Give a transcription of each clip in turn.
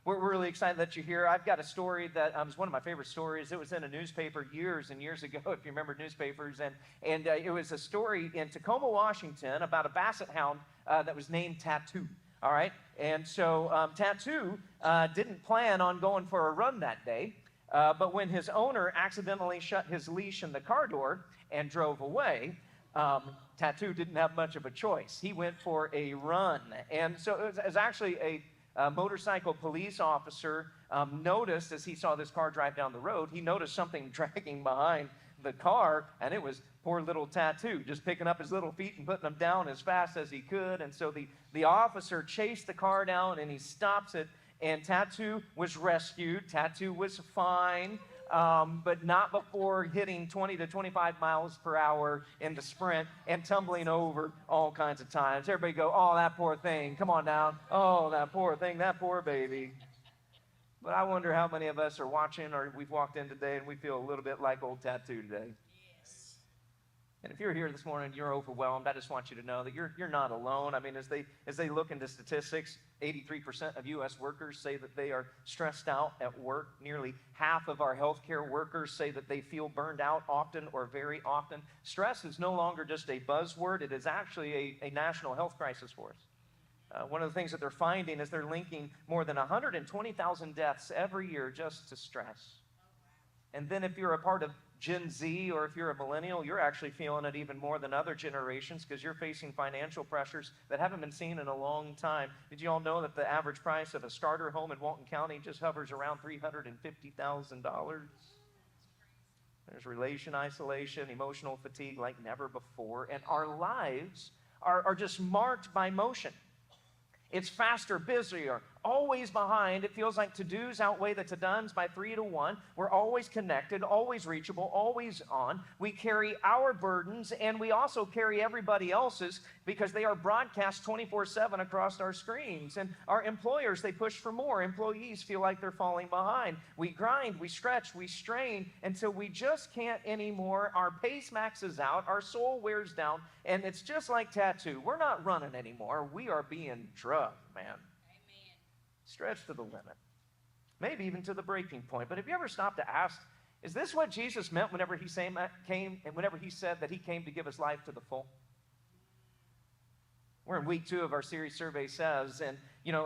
we're really excited that you're here. I've got a story that is one of my favorite stories. It was in a newspaper years and years ago, if you remember newspapers. And it was a story in Tacoma, Washington, about a basset hound that was named Tattoo. All right? And so Tattoo didn't plan on going for a run that day. But when his owner accidentally shut his leash in the car door and drove away, Tattoo didn't have much of a choice. He went for a run. And so it was actually a motorcycle police officer noticed, as he saw this car drive down the road, he noticed something dragging behind the car, and it was poor little Tattoo, just picking up his little feet and putting them down as fast as he could. And so the officer chased the car down, and he stops it, and Tattoo was rescued. Tattoo was fine. But not before hitting 20 to 25 miles per hour in the sprint and tumbling over all kinds of times. Everybody go, oh, that poor thing. Come on now. Oh, that poor thing, that poor baby. But I wonder how many of us are watching, or we've walked in today and we feel a little bit like old Tattoo today. Yes. And if you're here this morning and you're overwhelmed, I just want you to know that you're not alone. I mean, as they look into statistics, 83% of U.S. workers say that they are stressed out at work. Nearly half of our healthcare workers say that they feel burned out often or very often. Stress is no longer just a buzzword. It is actually a national health crisis for us. One of the things that they're finding is they're linking more than 120,000 deaths every year just to stress. And then if you're a part of Gen Z, or if you're a millennial, you're actually feeling it even more than other generations because you're facing financial pressures that haven't been seen in a long time. Did you all know that the average price of a starter home in Walton County just hovers around $350,000? There's relation isolation, emotional fatigue like never before, and our lives are just marked by motion. It's faster, busier, always behind. It feels like to-dos outweigh the to-dones by 3 to 1. We're always connected, always reachable, always on. We carry our burdens, and we also carry everybody else's because they are broadcast 24/7 across our screens. And our employers, they push for more. Employees feel like they're falling behind. We grind, we stretch, we strain until we just can't anymore. Our pace maxes out, our soul wears down, and it's just like Tattoo. We're not running anymore. We are being drugged, man. Stretched to the limit, maybe even to the breaking point. But have you ever stopped to ask, is this what Jesus meant whenever he came and whenever he said that he came to give us life to the full? We're in week 2 of our series, Survey Says, and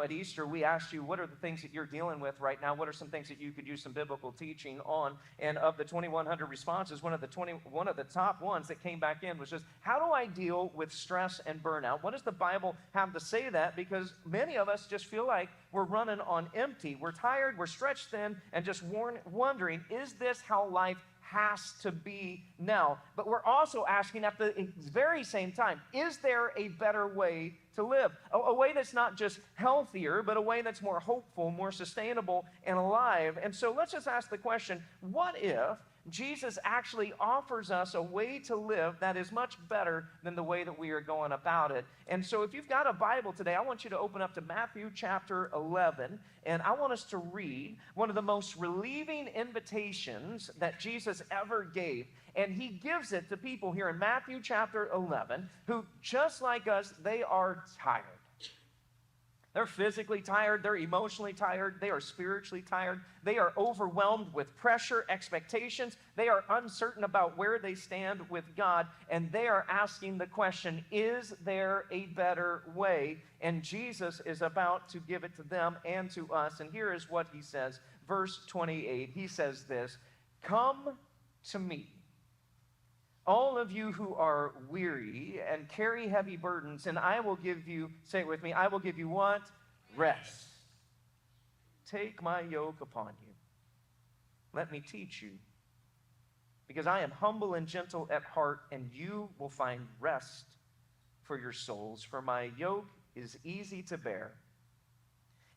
at Easter we asked you, what are the things that you're dealing with right now? What are some things that you could use some biblical teaching on? And of the 2,100 responses, one of the top ones that came back in was just, how do I deal with stress and burnout? What does the Bible have to say that? Because many of us just feel like we're running on empty. We're tired, we're stretched thin, and just wondering, is this how life has to be now? But we're also asking at the very same time, is there a better way to live? A way that's not just healthier, but a way that's more hopeful, more sustainable, and alive. And so let's just ask the question, what if Jesus actually offers us a way to live that is much better than the way that we are going about it? And so if you've got a Bible today, I want you to open up to Matthew chapter 11, and I want us to read one of the most relieving invitations that Jesus ever gave. And he gives it to people here in Matthew chapter 11 who, just like us, they are tired. They're physically tired, they're emotionally tired, they are spiritually tired, they are overwhelmed with pressure, expectations, they are uncertain about where they stand with God, and they are asking the question, is there a better way? And Jesus is about to give it to them and to us, and here is what he says, verse 28, he says this, "Come to me, all of you who are weary and carry heavy burdens, and I will give you," say it with me, "I will give you" what? Rest. "Take my yoke upon you. Let me teach you. Because I am humble and gentle at heart, and you will find rest for your souls. For my yoke is easy to bear,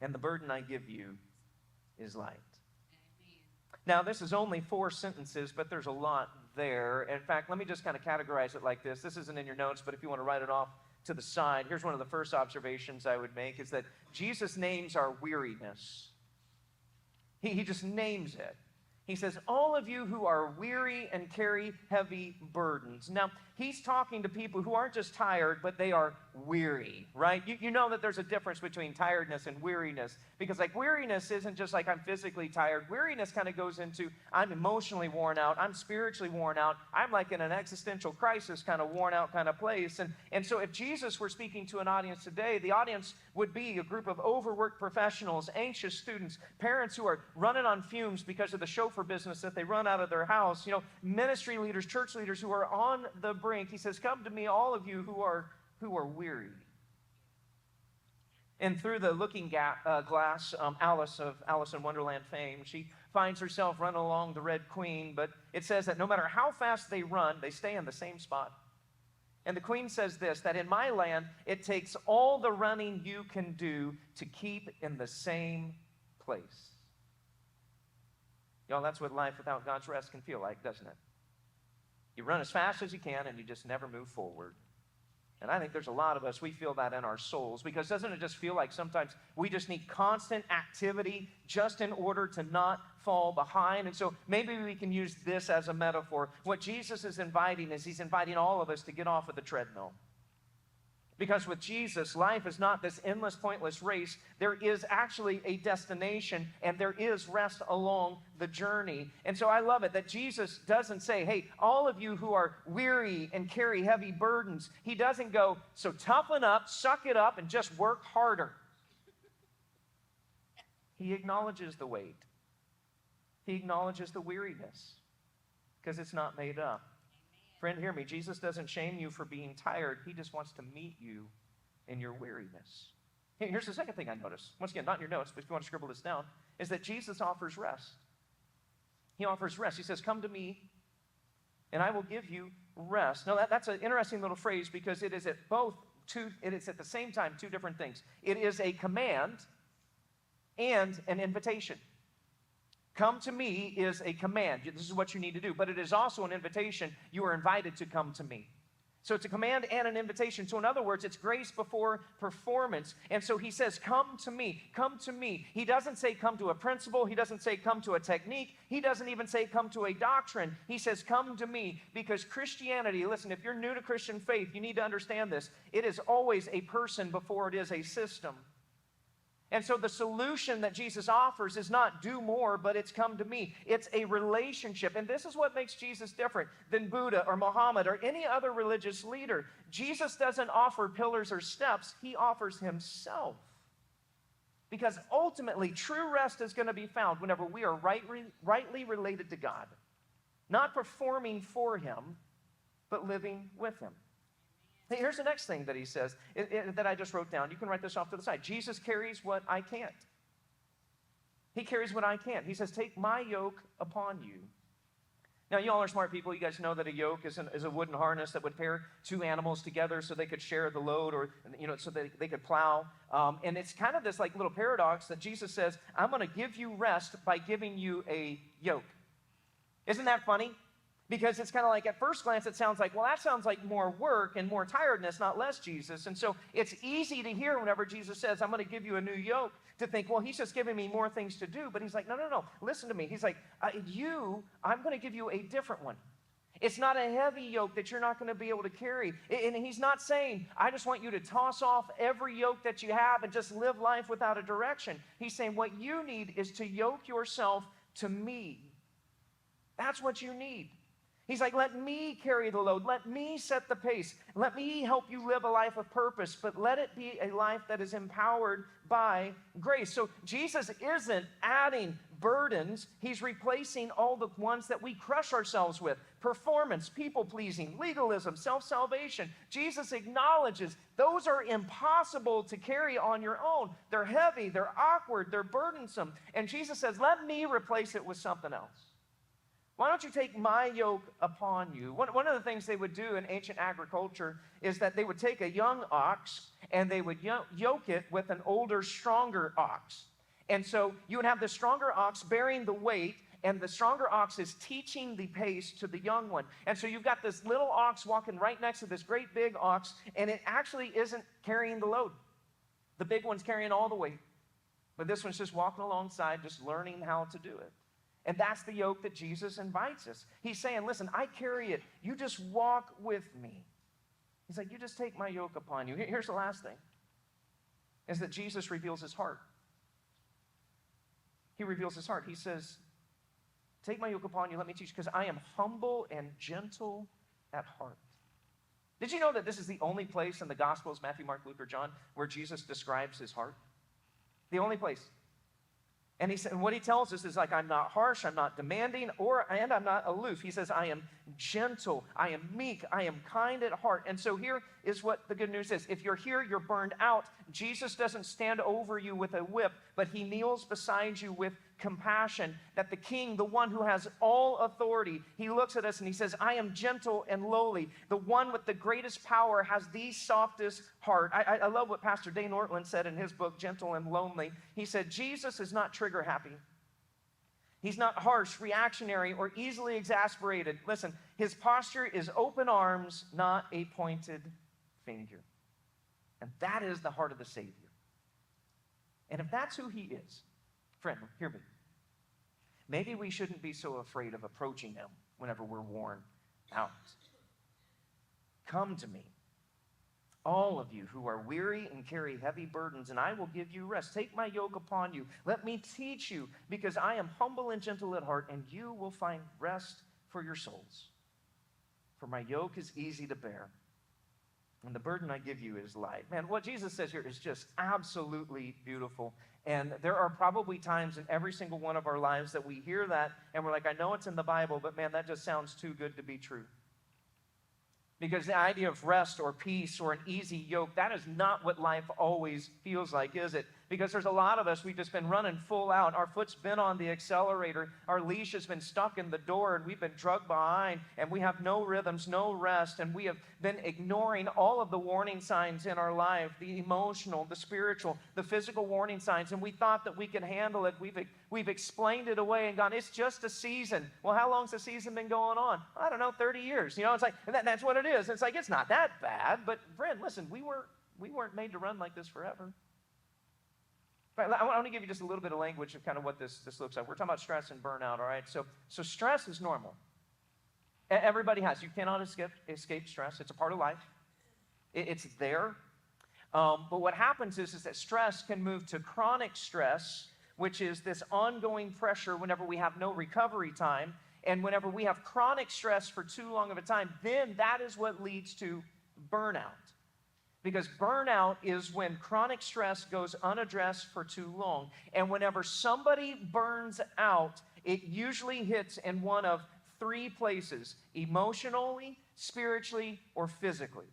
and the burden I give you is light." Now, this is only 4 sentences, but there's a lot there. In fact, let me just kind of categorize it like this. This isn't in your notes, but if you want to write it off to the side, here's one of the first observations I would make, is that Jesus names our weariness. He just names it. He says, all of you who are weary and carry heavy burdens. Now, he's talking to people who aren't just tired, but they are weary, right? You know that there's a difference between tiredness and weariness, because like weariness isn't just like I'm physically tired. Weariness kind of goes into I'm emotionally worn out, I'm spiritually worn out, I'm like in an existential crisis kind of worn out kind of place. And so if Jesus were speaking to an audience today, the audience would be a group of overworked professionals, anxious students, parents who are running on fumes because of the chauffeur business that they run out of their house, ministry leaders, church leaders who are on the brink. He says, come to me, all of you who are weary. And through the looking glass, Alice of Alice in Wonderland fame, she finds herself running along the Red Queen, but it says that no matter how fast they run, they stay in the same spot. And the Queen says this, that in my land, it takes all the running you can do to keep in the same place. Y'all, that's what life without God's rest can feel like, doesn't it? You run as fast as you can, and you just never move forward. And I think there's a lot of us, we feel that in our souls, because doesn't it just feel like sometimes we just need constant activity just in order to not fall behind? And so maybe we can use this as a metaphor. What Jesus is inviting is he's inviting all of us to get off of the treadmill. Because with Jesus, life is not this endless, pointless race. There is actually a destination, and there is rest along the journey. And so I love it that Jesus doesn't say, hey, all of you who are weary and carry heavy burdens. He doesn't go, so toughen up, suck it up, and just work harder. He acknowledges the weight. He acknowledges the weariness, because it's not made up. Friend, hear me. Jesus doesn't shame you for being tired. He just wants to meet you in your weariness. Here's the second thing I noticed. Once again, not in your notes, but if you want to scribble this down, is that Jesus offers rest. He offers rest. He says, come to me, and I will give you rest. Now, that's an interesting little phrase, because it is at the same time two different things. It is a command and an invitation. Come to me is a command. This is what you need to do. But it is also an invitation. You are invited to come to me. So it's a command and an invitation. So in other words, it's grace before performance. And so he says, come to me, come to me. He doesn't say come to a principle. He doesn't say come to a technique. He doesn't even say come to a doctrine. He says come to me, because Christianity, listen, if you're new to Christian faith, you need to understand this. It is always a person before it is a system. And so the solution that Jesus offers is not do more, but it's come to me. It's a relationship. And this is what makes Jesus different than Buddha or Muhammad or any other religious leader. Jesus doesn't offer pillars or steps. He offers himself. Because ultimately, true rest is going to be found whenever we are rightly related to God. Not performing for him, but living with him. Hey, here's the next thing that he says that I just wrote down. You can write this off to the side. Jesus carries what I can't. He carries what I can't. He says, take my yoke upon you. Now, you all are smart people. You guys know that a yoke is a wooden harness that would pair two animals together so they could share the load, or so they could plow. And it's kind of this like little paradox that Jesus says, I'm going to give you rest by giving you a yoke. Isn't that funny? Because it's kind of like, at first glance, it sounds like, well, that sounds like more work and more tiredness, not less Jesus. And so it's easy to hear whenever Jesus says, I'm going to give you a new yoke, to think, well, he's just giving me more things to do. But he's like, no, listen to me. He's like, I'm going to give you a different one. It's not a heavy yoke that you're not going to be able to carry. And he's not saying, I just want you to toss off every yoke that you have and just live life without a direction. He's saying, what you need is to yoke yourself to me. That's what you need. He's like, let me carry the load. Let me set the pace. Let me help you live a life of purpose, but let it be a life that is empowered by grace. So Jesus isn't adding burdens. He's replacing all the ones that we crush ourselves with. Performance, people-pleasing, legalism, self-salvation. Jesus acknowledges those are impossible to carry on your own. They're heavy, they're awkward, they're burdensome. And Jesus says, let me replace it with something else. Why don't you take my yoke upon you? One of the things they would do in ancient agriculture is that they would take a young ox and they would yoke it with an older, stronger ox. And so you would have the stronger ox bearing the weight, and the stronger ox is teaching the pace to the young one. And so you've got this little ox walking right next to this great big ox, and it actually isn't carrying the load. The big one's carrying all the weight. But this one's just walking alongside, just learning how to do it. And that's the yoke that Jesus invites us. He's saying, listen, I carry it. You just walk with me. He's like, you just take my yoke upon you. Here's the last thing, is that Jesus reveals his heart. He reveals his heart. He says, take my yoke upon you, let me teach you, because I am humble and gentle at heart. Did you know that this is the only place in the Gospels, Matthew, Mark, Luke, or John, where Jesus describes his heart? The only place. And he said, and what he tells us is like, I'm not harsh, I'm not demanding, and I'm not aloof. He says, I am gentle, I am meek, I am kind at heart. And so here is what the good news is. If you're here, you're burned out, Jesus doesn't stand over you with a whip, but he kneels beside you with compassion. That the king, the one who has all authority, he looks at us and he says, I am gentle and lowly. The one with the greatest power has the softest heart. I love what Pastor Dane Ortland said in his book, Gentle and Lonely. He said, Jesus is not trigger happy. He's not harsh, reactionary, or easily exasperated. Listen, his posture is open arms, not a pointed finger. And that is the heart of the Savior. And if that's who he is, friend, hear me. Maybe we shouldn't be so afraid of approaching him whenever we're worn out. Come to me, all of you who are weary and carry heavy burdens, and I will give you rest. Take my yoke upon you. Let me teach you, because I am humble and gentle at heart, and you will find rest for your souls. For my yoke is easy to bear, and the burden I give you is light. Man, what Jesus says here is just absolutely beautiful. And there are probably times in every single one of our lives that we hear that, and we're like, I know it's in the Bible, but man, that just sounds too good to be true. Because the idea of rest or peace or an easy yoke, that is not what life always feels like, is it? Because there's a lot of us, we've just been running full out. Our foot's been on the accelerator. Our leash has been stuck in the door, and we've been drugged behind, and we have no rhythms, no rest, and we have been ignoring all of the warning signs in our life, the emotional, the spiritual, the physical warning signs, and we thought that we could handle it. We've explained it away and gone, it's just a season. Well, how long's the season been going on? I don't know, 30 years. You know, it's like, that's what it is. It's like, it's not that bad, but friend, listen, we weren't made to run like this forever. I want to give you just a little bit of language of kind of what this looks like. We're talking about stress and burnout, all right? So stress is normal. Everybody has. You cannot escape stress. It's a part of life. It's there. But what happens is that stress can move to chronic stress, which is this ongoing pressure whenever we have no recovery time. And whenever we have chronic stress for too long of a time, then that is what leads to burnout. Because burnout is when chronic stress goes unaddressed for too long. And whenever somebody burns out, it usually hits in one of three places: emotionally, spiritually, or physically.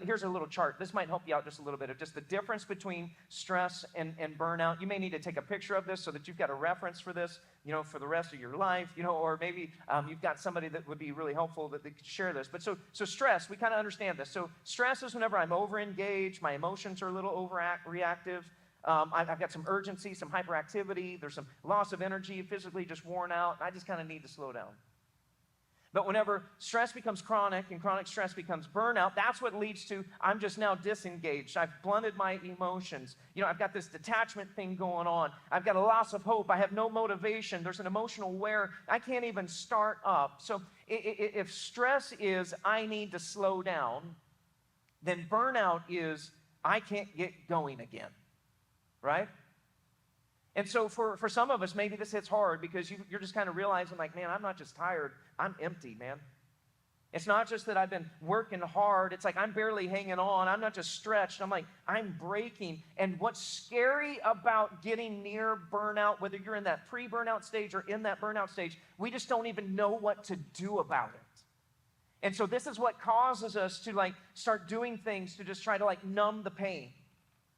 Here's a little chart. This might help you out just a little bit of just the difference between stress and burnout. You may need to take a picture of this so that you've got a reference for this, you know, for the rest of your life, you know, or maybe you've got somebody that would be really helpful that they could share this. But so stress, we kind of understand this. So stress is whenever I'm over-engaged, my emotions are a little overreactive. I've got some urgency, some hyperactivity. There's some loss of energy, physically just worn out. I just kind of need to slow down. But whenever stress becomes chronic and chronic stress becomes burnout, that's what leads to I'm just now disengaged. I've blunted my emotions. You know, I've got this detachment thing going on. I've got a loss of hope. I have no motivation. There's an emotional wear. I can't even start up. So if stress is I need to slow down, then burnout is I can't get going again, right? And so for some of us, maybe this hits hard because you're just kind of realizing like, man, I'm not just tired, I'm empty, man. It's not just that I've been working hard. It's like I'm barely hanging on. I'm not just stretched. I'm like, I'm breaking. And what's scary about getting near burnout, whether you're in that pre-burnout stage or in that burnout stage, we just don't even know what to do about it. And so this is what causes us to like start doing things to just try to like numb the pain.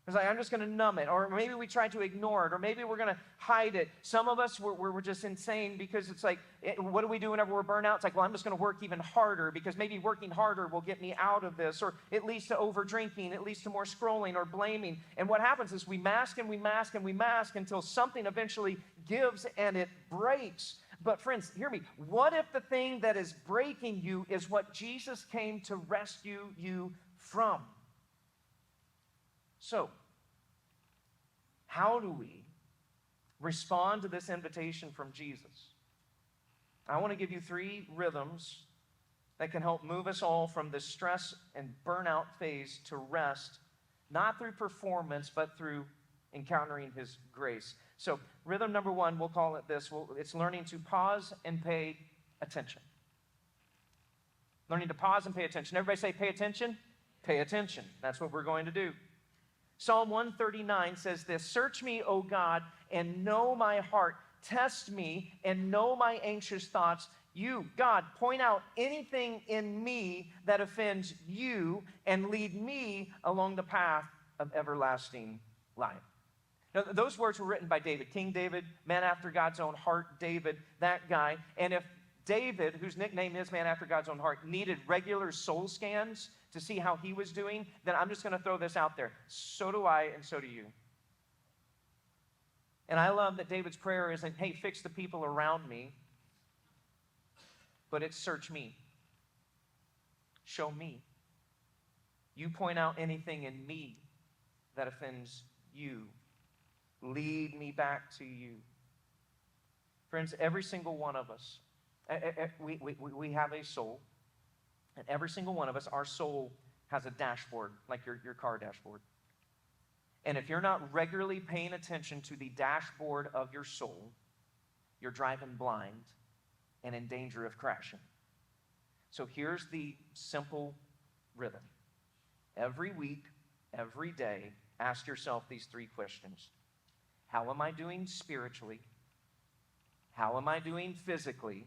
It's like, I'm just going to numb it. Or maybe we try to ignore it. Or maybe we're going to hide it. Some of us, we're just insane because it's like, what do we do whenever we're burnt out? It's like, well, I'm just going to work even harder because maybe working harder will get me out of this. Or it leads to over drinking. It leads to more scrolling or blaming. And what happens is we mask and we mask and we mask until something eventually gives and it breaks. But friends, hear me. What if the thing that is breaking you is what Jesus came to rescue you from? So, how do we respond to this invitation from Jesus. I want to give you 3 rhythms that can help move us all from the stress and burnout phase to rest, not through performance, but through encountering His grace. So rhythm number 1, we'll call it this. It's learning to pause and pay attention. Learning to pause and pay attention. Everybody say, pay attention. Pay attention. That's what we're going to do. Psalm 139 says this, search me, O God, and know my heart. Test me and know my anxious thoughts. You, God, point out anything in me that offends you and lead me along the path of everlasting life. Now, those words were written by David, King David, man after God's own heart, David, that guy. And if David, whose nickname is man after God's own heart, needed regular soul scans to see how he was doing, then I'm just going to throw this out there. So do I, and so do you. And I love that David's prayer isn't, hey, fix the people around me, but it's search me. Show me. You point out anything in me that offends you. Lead me back to you. Friends, every single one of us, we have a soul. And every single one of us, our soul has a dashboard, like your car dashboard. And if you're not regularly paying attention to the dashboard of your soul, you're driving blind and in danger of crashing. So here's the simple rhythm. Every week, every day, ask yourself these 3 questions. How am I doing spiritually? How am I doing physically?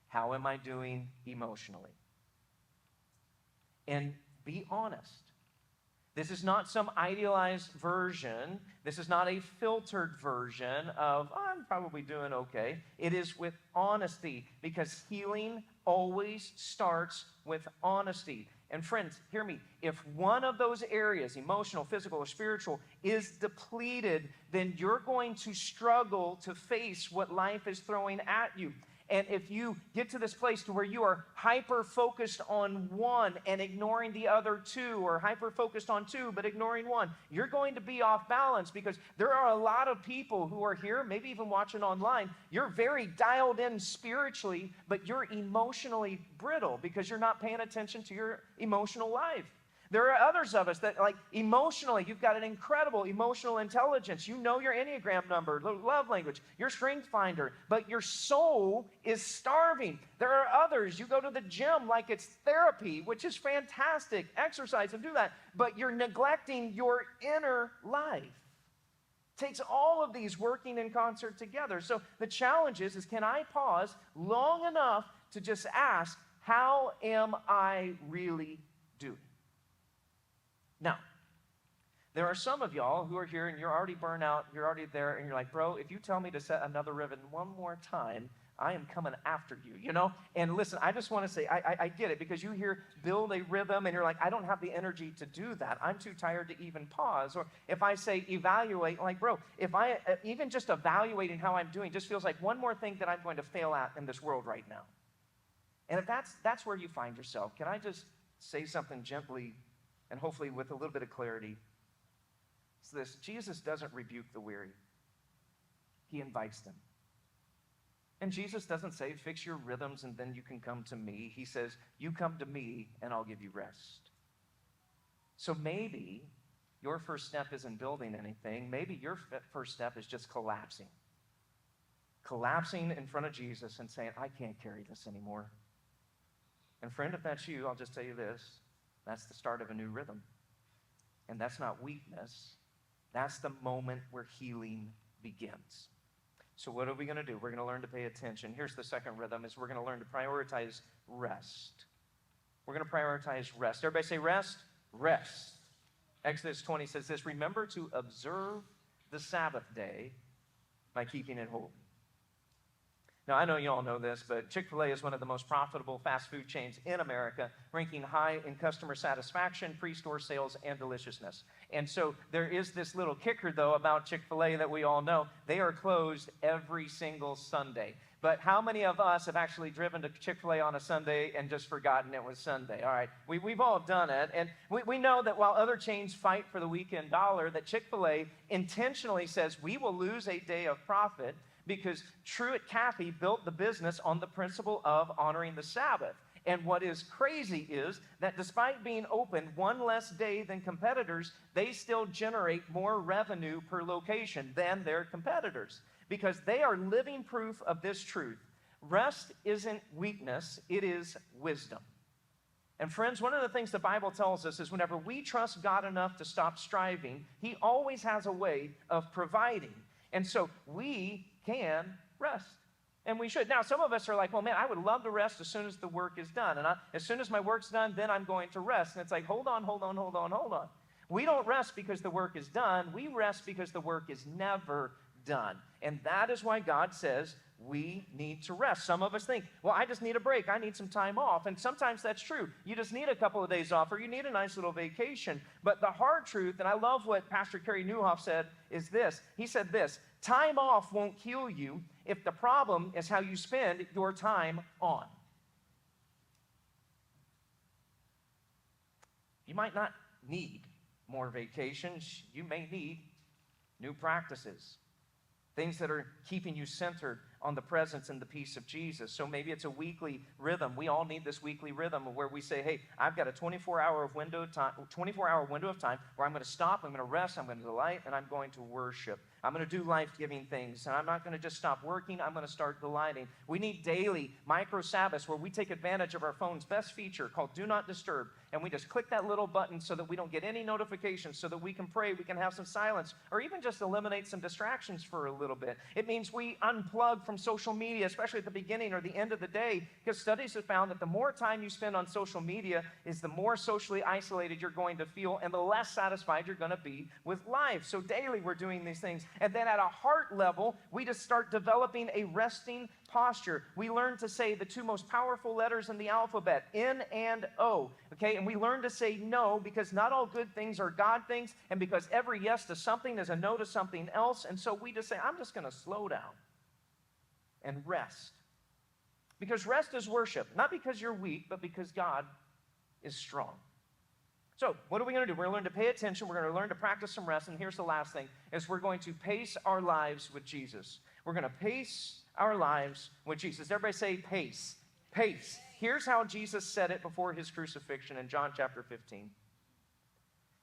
How am I doing emotionally? And be honest. This is not some idealized version. This is not a filtered version of, oh, I'm probably doing okay. It is with honesty, because healing always starts with honesty. And friends, hear me. If one of those areas, emotional, physical, or spiritual, is depleted, then you're going to struggle to face what life is throwing at you. And if you get to this place to where you are hyper-focused on one and ignoring the other 2, or hyper-focused on 2 but ignoring 1, you're going to be off balance, because there are a lot of people who are here, maybe even watching online. You're very dialed in spiritually, but you're emotionally brittle because you're not paying attention to your emotional life. There are others of us that, like, emotionally, you've got an incredible emotional intelligence. You know your Enneagram number, love language, your strength finder, but your soul is starving. There are others, you go to the gym like it's therapy, which is fantastic. Exercise and do that, but you're neglecting your inner life. It takes all of these working in concert together. So the challenge is can I pause long enough to just ask, how am I really doing? Now, there are some of y'all who are here and you're already burnt out, you're already there, and you're like, bro, if you tell me to set another ribbon one more time, I am coming after you, you know? And listen, I just want to say, I get it, because you hear build a rhythm and you're like, I don't have the energy to do that. I'm too tired to even pause. Or if I say evaluate, like, bro, if I, even just evaluating how I'm doing just feels like one more thing that I'm going to fail at in this world right now. And if that's where you find yourself, can I just say something gently and hopefully with a little bit of clarity? It's this: Jesus doesn't rebuke the weary. He invites them. And Jesus doesn't say, fix your rhythms and then you can come to me. He says, you come to me and I'll give you rest. So maybe your first step isn't building anything. Maybe your first step is just collapsing. Collapsing in front of Jesus and saying, I can't carry this anymore. And friend, if that's you, I'll just tell you this. That's the start of a new rhythm. And that's not weakness. That's the moment where healing begins. So what are we going to do? We're going to learn to pay attention. Here's the second rhythm, is we're going to learn to prioritize rest. We're going to prioritize rest. Everybody say rest. Rest. Exodus 20 says this: remember to observe the Sabbath day by keeping it holy. Now, I know you all know this, but Chick-fil-A is one of the most profitable fast food chains in America, ranking high in customer satisfaction, pre-store sales, and deliciousness. And so there is this little kicker, though, about Chick-fil-A that we all know. They are closed every single Sunday. But how many of us have actually driven to Chick-fil-A on a Sunday and just forgotten it was Sunday? All right, we've all done it. And we know that while other chains fight for the weekend dollar, that Chick-fil-A intentionally says we will lose a day of profit because Truett Cathy built the business on the principle of honoring the Sabbath. And what is crazy is that despite being open one less day than competitors, they still generate more revenue per location than their competitors, because they are living proof of this truth. Rest isn't weakness, it is wisdom. And friends, one of the things the Bible tells us is whenever we trust God enough to stop striving, He always has a way of providing. And so we can rest. And we should. Now, some of us are like, well, man, I would love to rest as soon as the work is done. And as soon as my work's done, then I'm going to rest. And it's like, hold on. We don't rest because the work is done. We rest because the work is never done. And that is why God says we need to rest. Some of us think, well, I just need a break. I need some time off. And sometimes that's true. You just need a couple of days off, or you need a nice little vacation. But the hard truth, and I love what Pastor Kerry Newhoff said, is this. He said this: time off won't heal you if the problem is how you spend your time on. You might not need more vacations. You may need new practices, things that are keeping you centered on the presence and the peace of Jesus. So maybe it's a weekly rhythm. We all need this weekly rhythm where we say, hey, I've got a 24-hour window of time where I'm going to stop, I'm going to rest, I'm going to delight, and I'm going to worship. I'm going to do life-giving things, and I'm not going to just stop working. I'm going to start delighting. We need daily micro Sabbaths where we take advantage of our phone's best feature called Do Not Disturb, and we just click that little button so that we don't get any notifications, so that we can pray, we can have some silence, or even just eliminate some distractions for a little bit. It means we unplug from social media, especially at the beginning or the end of the day, because studies have found that the more time you spend on social media is the more socially isolated you're going to feel and the less satisfied you're going to be with life. So daily we're doing these things. And then at a heart level, we just start developing a resting posture. We learn to say the two most powerful letters in the alphabet, N and O, okay? And we learn to say no, because not all good things are God things, and because every yes to something is a no to something else. And so we just say, I'm just going to slow down and rest. Because rest is worship, not because you're weak, but because God is strong. So what are we going to do? We're going to learn to pay attention. We're going to learn to practice some rest. And here's the last thing, is we're going to pace our lives with Jesus. We're going to pace our lives with Jesus. Everybody say pace. Pace. Here's how Jesus said it before his crucifixion in John chapter 15.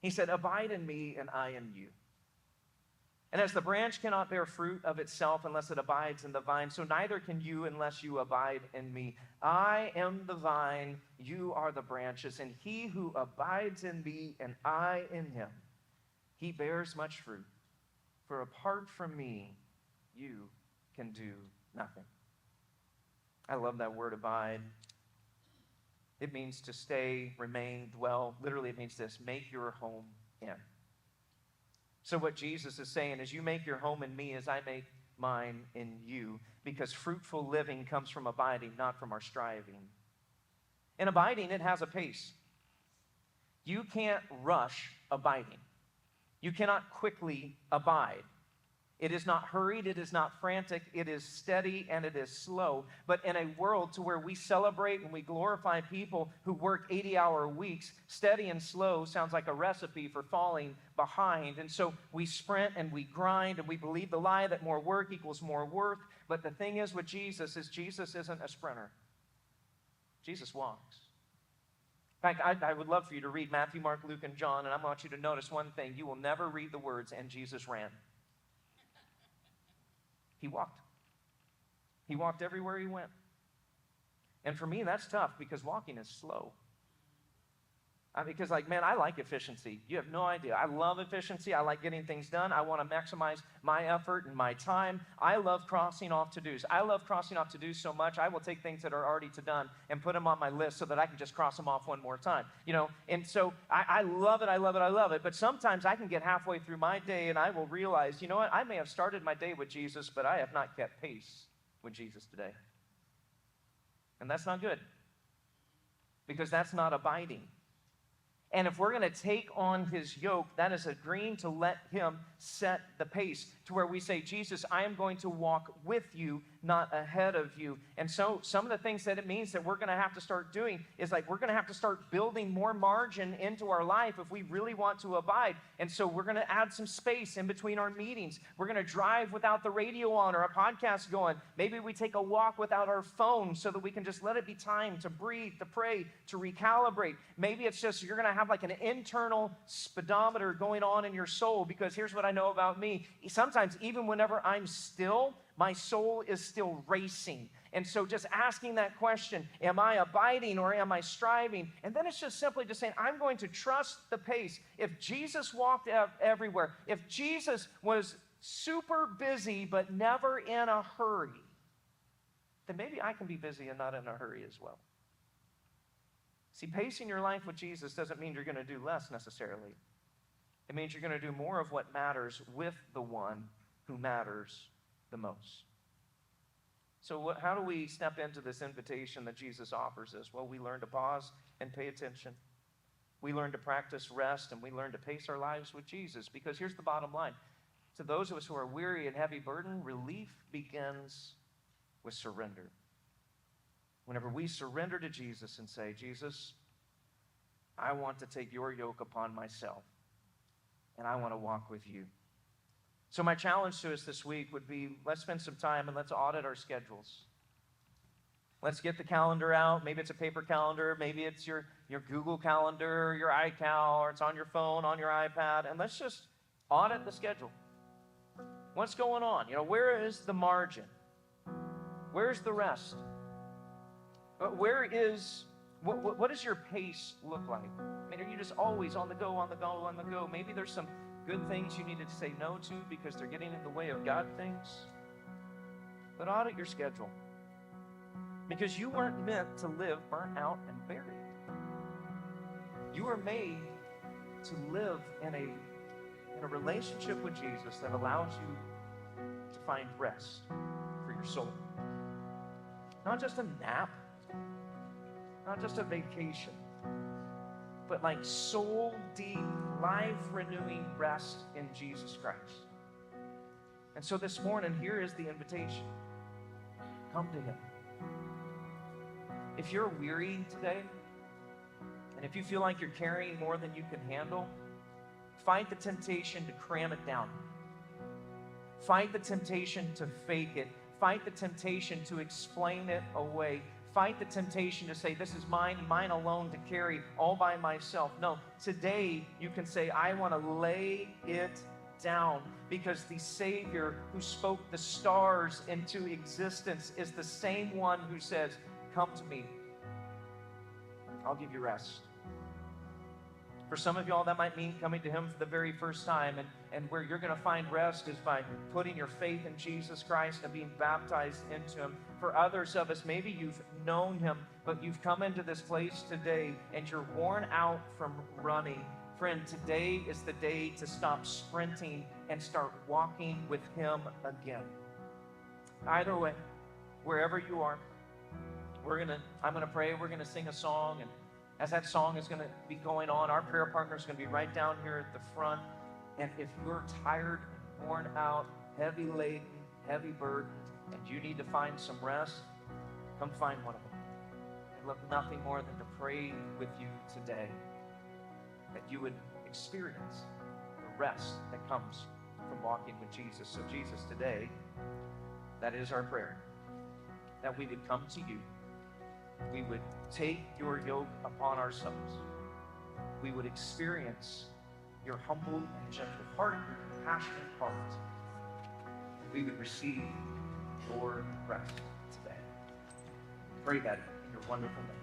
He said, abide in me and I in you. And as the branch cannot bear fruit of itself unless it abides in the vine, so neither can you unless you abide in me. I am the vine, you are the branches, and he who abides in me and I in him, he bears much fruit. For apart from me, you can do nothing. I love that word abide. It means to stay, remain, dwell. Literally, it means this: make your home in. So what Jesus is saying is, you make your home in me as I make mine in you, because fruitful living comes from abiding, not from our striving. In abiding, it has a pace. You can't rush abiding. You cannot quickly abide. It is not hurried, it is not frantic, it is steady and it is slow. But in a world to where we celebrate and we glorify people who work 80-hour weeks, steady and slow sounds like a recipe for falling behind. And so we sprint and we grind and we believe the lie that more work equals more worth. But the thing is with Jesus is Jesus isn't a sprinter. Jesus walks. In fact, I would love for you to read Matthew, Mark, Luke, and John, and I want you to notice one thing. You will never read the words, and Jesus ran. He walked. He walked everywhere he went. And for me, that's tough because walking is slow. Because, man, I like efficiency. You have no idea. I love efficiency. I like getting things done. I want to maximize my effort and my time. I love crossing off to-dos. I love crossing off to-dos so much, I will take things that are already done and put them on my list so that I can just cross them off one more time. And so I love it. I love it. I love it. But sometimes I can get halfway through my day and I will realize, you know what? I may have started my day with Jesus, but I have not kept pace with Jesus today. And that's not good, because that's not abiding. And if we're going to take on his yoke, that is agreeing to let him set the pace to where we say, Jesus, I am going to walk with you, not ahead of you. And so some of the things that it means that we're going to have to start doing is like we're going to have to start building more margin into our life if we really want to abide. And so we're going to add some space in between our meetings. We're going to drive without the radio on or a podcast going. Maybe we take a walk without our phone so that we can just let it be time to breathe, to pray, to recalibrate. Maybe it's just you're going to have like an internal speedometer going on in your soul, because here's what I know about me. Sometimes even whenever I'm still, my soul is still racing. And so just asking that question, am I abiding or am I striving? And then it's just simply just saying, I'm going to trust the pace. If Jesus walked everywhere, if Jesus was super busy but never in a hurry, then maybe I can be busy and not in a hurry as well. See, pacing your life with Jesus doesn't mean you're going to do less necessarily. It means you're going to do more of what matters with the one who matters the most. So how do we step into this invitation that Jesus offers us? Well, we learn to pause and pay attention. We learn to practice rest, and we learn to pace our lives with Jesus. Because here's the bottom line. To those of us who are weary and heavy burdened, relief begins with surrender. Whenever we surrender to Jesus and say, Jesus, I want to take your yoke upon myself, and I want to walk with you. So my challenge to us this week would be, let's spend some time and let's audit our schedules. Let's get the calendar out. Maybe it's a paper calendar. Maybe it's your Google Calendar, your iCal, or it's on your phone, on your iPad. And let's just audit the schedule. What's going on? Where is the margin? Where's the rest? What does your pace look like? I mean, are you just always on the go, on the go, on the go? Maybe there's some good things you needed to say no to because they're getting in the way of God things. But audit your schedule. Because you weren't meant to live burnt out and buried. You were made to live in a relationship with Jesus that allows you to find rest for your soul. Not just a nap, not just a vacation, but like soul deep, life-renewing rest in Jesus Christ. And so this morning, here is the invitation. Come to Him. If you're weary today, and if you feel like you're carrying more than you can handle, fight the temptation to cram it down. Fight the temptation to fake it. Fight the temptation to explain it away. Fight the temptation to say, this is mine alone to carry all by myself. No, today you can say, I want to lay it down, because the Savior who spoke the stars into existence is the same one who says, come to me. I'll give you rest. For some of y'all, that might mean coming to Him for the very first time, and where you're going to find rest is by putting your faith in Jesus Christ and being baptized into Him. For others of us, maybe you've known Him, but you've come into this place today and you're worn out from running. Friend, today is the day to stop sprinting and start walking with Him again. Either way, wherever you are, I'm going to pray, we're going to sing a song, and as that song is going to be going on, our prayer partner is going to be right down here at the front. And if you're tired, worn out, heavy laden, heavy burdened, and you need to find some rest, come find one of them. I'd love nothing more than to pray with you today, that you would experience the rest that comes from walking with Jesus. So Jesus, today, that is our prayer, that we would come to you. We would take your yoke upon ourselves. We would experience your humble and gentle heart, your compassionate heart. We would receive your rest today. Pray that in your wonderful name.